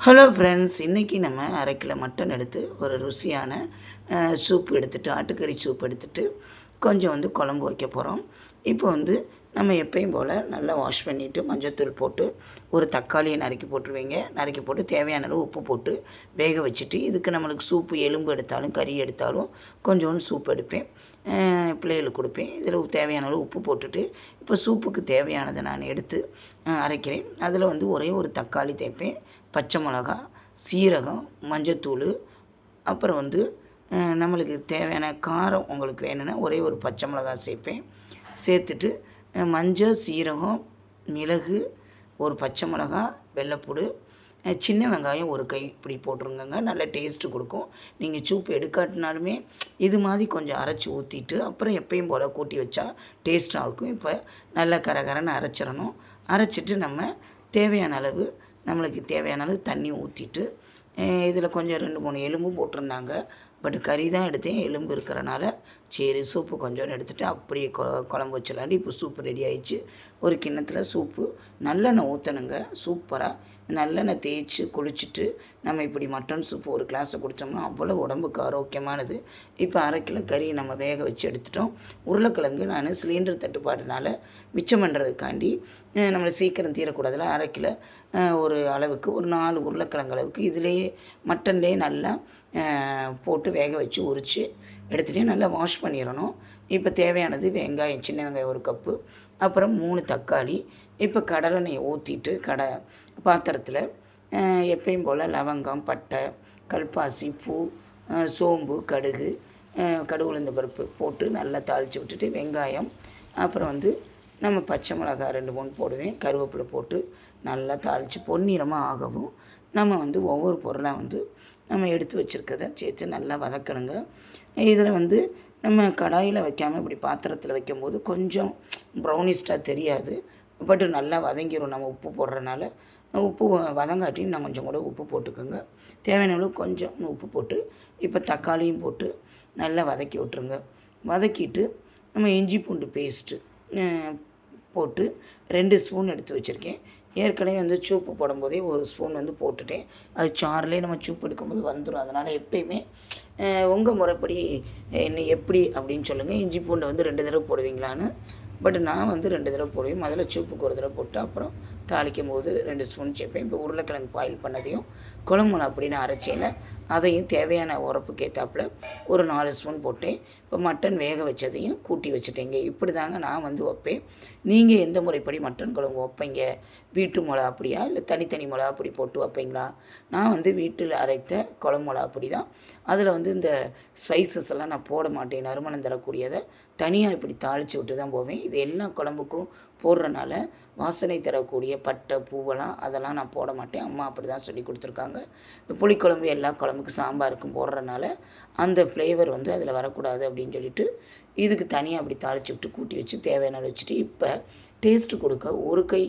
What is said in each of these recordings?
Hello friends, இன்றைக்கி நம்ம அரை கிலோ மட்டன் எடுத்து ஒரு ருசியான சூப் எடுத்துகிட்டு, ஆட்டுக்கறி சூப் எடுத்துகிட்டு கொஞ்சம் குழம்பு வைக்க போகிறோம். இப்போ நம்ம எப்பயும் போல் நல்லா வாஷ் பண்ணிவிட்டு மஞ்சள்தூள் போட்டு ஒரு தக்காளியை நறுக்கி போட்டுருவீங்க. நறுக்கி போட்டு தேவையான அளவு உப்பு போட்டு வேக வச்சுட்டு, இதுக்கு நம்மளுக்கு சூப்பு எலும்பு எடுத்தாலும் கறி எடுத்தாலும் கொஞ்சோண்டு சூப் எடுப்பேன், பிள்ளைகளுக்கு கொடுப்பேன். இதில் தேவையான அளவு உப்பு போட்டுட்டு இப்போ சூப்புக்கு தேவையானதை நான் எடுத்து அரைக்கிறேன். அதில் ஒரே ஒரு தக்காளி தேய்ப்பேன், பச்சை மிளகா, சீரகம், மஞ்சத்தூள், அப்புறம் நம்மளுக்கு தேவையான காரம் உங்களுக்கு வேணும்னா ஒரே ஒரு பச்சை மிளகாய் சேர்ப்பேன். சேர்த்துட்டு மஞ்சள், சீரகம், மிளகு, ஒரு பச்சை மிளகா, வெள்ளைப்பூடு, சின்ன வெங்காயம் ஒரு கை இப்படி போட்டுருங்கங்க. நல்ல டேஸ்ட்டு கொடுக்கும். நீங்கள் சூப்பு எடுக்காட்டினாலுமே இது மாதிரி கொஞ்சம் அரைச்சி ஊற்றிட்டு அப்புறம் எப்பயும் போல் கூட்டி வச்சா டேஸ்ட்டாக இருக்கும். இப்போ நல்லா கரகரன்னு அரைச்சிடணும். அரைச்சிட்டு நம்ம நம்மளுக்கு தேவையான அளவு தண்ணி ஊற்றிட்டு, இதில் கொஞ்சம் 2-3 எலும்பும் போட்டிருந்தாங்க. பட் கறி தான் எடுத்தேன், எலும்பு இருக்கிறனால சரி சூப்பு கொஞ்சோன்னு எடுத்துகிட்டு அப்படியே குழம்பு வச்சிடலாண்டி. இப்போ சூப்பு ரெடி ஆகிடுச்சு. ஒரு கிண்ணத்தில் சூப்பு நல்லெண்ணெய் ஊற்றணுங்க. சூப்பராக நல்லெண்ணெய் தேய்ச்சி குளிச்சுட்டு நம்ம இப்படி மட்டன் சூப்பு ஒரு கிளாஸை குடித்தோம்னா அவ்வளோ உடம்புக்கு ஆரோக்கியமானது. இப்போ அரை கிலோ கறி நம்ம வேக வச்சு எடுத்துட்டோம். உருளைக்கிழங்கு நான் சிலிண்டர் தட்டுப்பாடுனால மிச்சம் பண்ணுறதுக்காண்டி நம்மளை சீக்கிரம் தீரக்கூடாதுல, அரை கிலோ ஒரு அளவுக்கு ஒரு 4 உருளைக்கிழங்கு அளவுக்கு இதிலேயே மட்டன்லேயே நல்லா போட்டு வேக வச்சு உரித்து எடுத்துகிட்டே நல்லா வாஷ் பண்ணிடணும். இப்போ தேவையானது வெங்காயம், சின்ன வெங்காயம் ஒரு கப்பு, அப்புறம் 3 தக்காளி. இப்போ கடலெண்ணெயை ஊற்றிட்டு பாத்திரத்தில் எப்பயும் போல் லவங்கம், பட்டை, கல்பாசி, பூ, சோம்பு, கடுகு, உளுந்த பருப்பு போட்டு நல்லா தாளித்து விட்டுட்டு வெங்காயம், அப்புறம் நம்ம பச்சை மிளகாய் 2-3 போடுவேன், கருவேப்பிலை போட்டு நல்லா தாளித்து பொன்னிறமாக ஆகவும் நம்ம ஒவ்வொரு பொருளாக நம்ம எடுத்து வச்சுருக்கதை சேர்த்து நல்லா வதக்கணுங்க. இதில் நம்ம கடாயில் வைக்காமல் இப்படி பாத்திரத்தில் வைக்கும்போது கொஞ்சம் ப்ரௌனிஸ்டாக தெரியாது, பட் நல்லா வதங்கிடும். நம்ம உப்பு போடுறனால உப்பு வதங்காட்டி நான் கொஞ்சம் கூட உப்பு போட்டுக்கோங்க. தேவையான அளவு கொஞ்சம் உப்பு போட்டு இப்போ தக்காளியும் போட்டு நல்லா வதக்கி விட்ருங்க. வதக்கிட்டு நம்ம இஞ்சி பூண்டு பேஸ்ட்டு போட்டு 2 ஸ்பூன் எடுத்து வச்சுருக்கேன். ஏற்கனவே சூப்பு போடும்போதே ஒரு ஸ்பூன் போட்டுட்டேன். அது சாறுலேயே நம்ம சூப்பு எடுக்கும்போது வந்துடும். அதனால் எப்பயுமே உங்கள் முறைப்படி என்ன எப்படி அப்படின்னு சொல்லுங்கள். இஞ்சி பூண்டை 2 தடவை போடுவீங்களான்னு. பட் நான் 2 தடவை போடுவேன். முதல்ல சூப்புக்கு ஒரு தடவை போட்டு அப்புறம் தாளிக்கும் போது 2 ஸ்பூன் சேர்ப்பேன். இப்போ உருளைக்கிழங்கு பாயில் பண்ணதையும் குழம்புல அப்படின்னு அரைச்சேல அதையும் தேவையான உரப்புக்கு ஏற்றாப்புல ஒரு 4 ஸ்பூன் போட்டேன். இப்போ மட்டன் வேக வச்சதையும் கூட்டி வச்சுட்டேங்க. இப்படி தாங்க நான் வைப்பேன். நீங்கள் எந்த முறைப்படி மட்டன் குழம்பு வைப்பீங்க? வீட்டு மிளகா அப்படியா இல்லை தனித்தனி மிளகா அப்படி போட்டு வைப்பீங்களா? நான் வீட்டில் அரைத்த குழம்பு மிளகா அப்படி தான். அதில் இந்த ஸ்பைசஸ் எல்லாம் நான் போட மாட்டேன். நறுமணம் தரக்கூடியதை தனியாக இப்படி தாளித்து விட்டு தான் போவேன். இது எல்லா குழம்புக்கும் போடுறனால வாசனை தரக்கூடிய பட்டை, பூவெல்லாம் அதெல்லாம் நான் போட மாட்டேன். அம்மா அப்படி தான் சொல்லி கொடுத்துருக்காங்க. புளிக்குழம்பு எல்லா குழம்புக்கும் சாம்பாருக்கும் போடுறனால அந்த ஃப்ளேவர் அதில் வரக்கூடாது அப்படின்னு சொல்லிட்டு இதுக்கு தனியாக அப்படி தாளித்து விட்டு கூட்டி வச்சு தேவையான வச்சுட்டு இப்போ டேஸ்ட்டு கொடுக்க ஒரு கை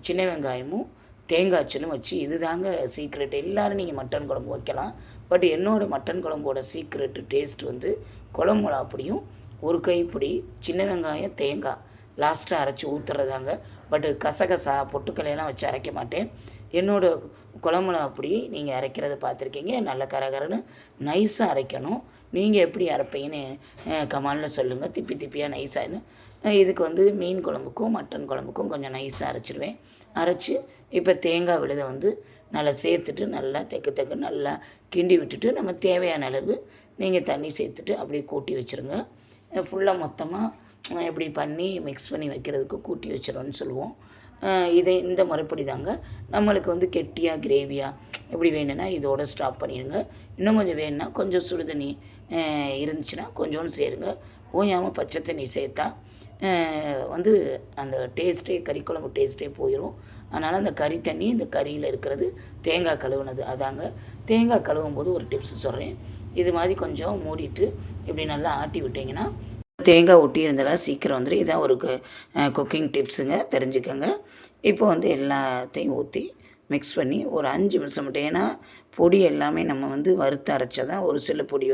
சின்ன வெங்காயமும் தேங்காய்ச்சலும் வச்சு, இது தாங்க சீக்ரெட். எல்லோரும் நீங்கள் மட்டன் குழம்பு வைக்கலாம். பட் என்னோடய மட்டன் குழம்போட சீக்ரெட்டு டேஸ்ட் குழம்பு மிளகா அப்படியும் ஒரு கைப்பிடி சின்ன வெங்காயம், தேங்காய் லாஸ்ட்டாக அரைச்சி ஊற்றுறதாங்க. பட்டு கசகசா பொட்டுக்கலையெல்லாம் வச்சு அரைக்க மாட்டேன். என்னோடய குழம்பு மிளகா அப்படி நீங்கள் அரைக்கிறத பார்த்துருக்கீங்க. நல்ல கரகரன்னு நைஸாக அரைக்கணும். நீங்கள் எப்படி அரைப்பீங்கன்னு கமாலில் சொல்லுங்கள். திப்பியாக நைஸாக. இதுக்கு மீன் குழம்புக்கும் மட்டன் குழம்புக்கும் கொஞ்சம் நைஸாக அரைச்சிடுவேன். அரைச்சி இப்போ தேங்காய் விழுதை நல்லா சேர்த்துட்டு நல்லா தெக்கு நல்லா கிண்டி விட்டுட்டு நம்ம தேவையான அளவு நீங்கள் தண்ணி சேர்த்துட்டு அப்படியே கூட்டி வச்சுருங்க. ஃபுல்லாக மொத்தமாக இப்படி பண்ணி மிக்ஸ் பண்ணி வைக்கிறதுக்கு கூட்டி வச்சிடணும்னு சொல்லுவோம். இந்த முறைப்படி தாங்க. நம்மளுக்கு கெட்டியாக கிரேவியாக எப்படி வேணும்னா இதோட ஸ்டாப் பண்ணிடுங்க. இன்னும் கொஞ்சம் வேணும்னா கொஞ்சம் சுடுதண்ணி இருந்துச்சுன்னா கொஞ்சோன்னு சேருங்க. ஓயாமல் பச்சை தண்ணி சேர்த்தா அந்த டேஸ்ட்டே கறி குழம்பு டேஸ்ட்டே போயிடும். அதனால் அந்த கறி தண்ணி இந்த கறியில் இருக்கிறது தேங்காய் கழுவுனது அதாங்க. தேங்காய் கழுவும் போது ஒரு டிப்ஸ் சொல்கிறேன். இது மாதிரி கொஞ்சம் மூடிட்டு இப்படி நல்லா ஆட்டி விட்டிங்கன்னா தேங்காய் ஒட்டி இருந்தாலும் சீக்கிரம் வந்துடும். இதான் ஒரு குக்கிங் டிப்ஸுங்க, தெரிஞ்சுக்கோங்க. இப்போ எல்லாத்தையும் ஊற்றி மிக்ஸ் பண்ணி ஒரு 5 நிமிஷம் மட்டும். ஏன்னா பொடி எல்லாமே நம்ம வறுத்து அரைச்சா தான். ஒரு சில பொடி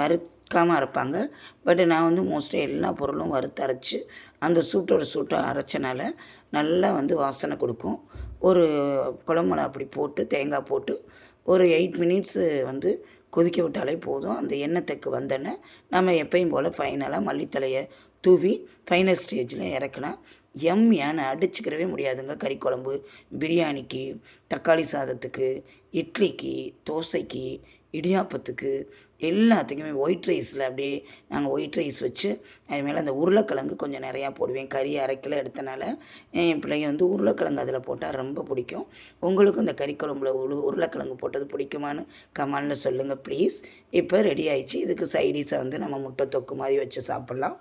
வறுக்காமல் அரைப்பாங்க. பட் நான் மோஸ்ட்லி எல்லா பொருளும் வறுத்து அரைச்சி அந்த சூட்டோட சூட்டாக அரைச்சனால நல்லா வாசனை கொடுக்கும். ஒரு குழம்பு மிளகா அப்படி போட்டு தேங்காய் போட்டு ஒரு 8 மினிட்ஸு வந்து கொதிக்க விட்டாலே போதும். அந்த எண்ணெய் தெக்கு வந்தோடனே நம்ம எப்பயும் போல் ஃபைனலாக மல்லித்தழையை தூவி ஃபைனல் ஸ்டேஜில் இறக்கலாம். எம்மியான அடிச்சுக்கிறவே முடியாதுங்க. கறி குழம்பு, பிரியாணிக்கு, தக்காளி சாதத்துக்கு, இட்லிக்கு, தோசைக்கு, இடியாப்பத்துக்கு, எல்லாத்துக்குமே ஒயிட் ரைஸில் அப்படியே நாங்கள் ஒயிட் ரைஸ் வச்சு அது மேலே அந்த உருளைக்கிழங்கு கொஞ்சம் நிறையா போடுவேன். கறி 1/2 கிலோ எடுத்தனால என் பிள்ளைங்க வந்து உருளைக்கிழங்கு அதில் போட்டால் ரொம்ப பிடிக்கும். உங்களுக்கும் இந்த கறி குழம்புல உருளைக்கிழங்கு போட்டது பிடிக்குமான்னு கமெண்டில் சொல்லுங்கள் ப்ளீஸ். இப்போ ரெடி ஆயிடுச்சு. இதுக்கு சைடிஷாக வந்து நம்ம முட்டை தொக்கு மாதிரி வச்சு சாப்பிட்லாம்.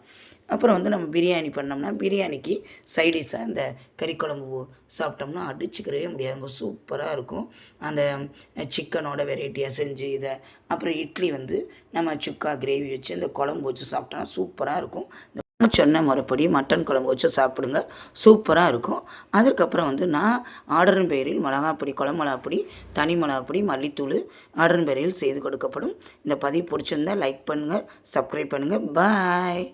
அப்புறம் வந்து நம்ம பிரியாணி பண்ணோம்னா பிரியாணிக்கு சைடிஷாக இந்த கறி குழம்பு சாப்பிட்டோம்னா அடிச்சுக்கிறவே முடியாதுங்க. சூப்பராக இருக்கும். அந்த சிக்கனோட வெரைட்டியாக செஞ்சு இதை அப்புறம் இட்லி வந்து நம்ம சுக்கா கிரேவி வச்சு இந்த குழம்பு வச்சு சாப்பிட்டோம்னா சூப்பராக இருக்கும். சொன்ன முறைப்படி மட்டன் குழம்பு வச்சு சாப்பிடுங்க, சூப்பராக இருக்கும். அதுக்கப்புறம் வந்து நான் ஆர்டரின் பெயரில் மிளகாப்பொடி, குழம்பு மிளகாப்பொடி, தனி மிளகாப்பொடி, மல்லித்தூள் ஆர்டரின் பெயரில் செய்து கொடுக்கப்படும். இந்த பதிவு பிடிச்சிருந்தால் லைக் பண்ணுங்கள், சப்ஸ்கிரைப் பண்ணுங்கள். பாய்.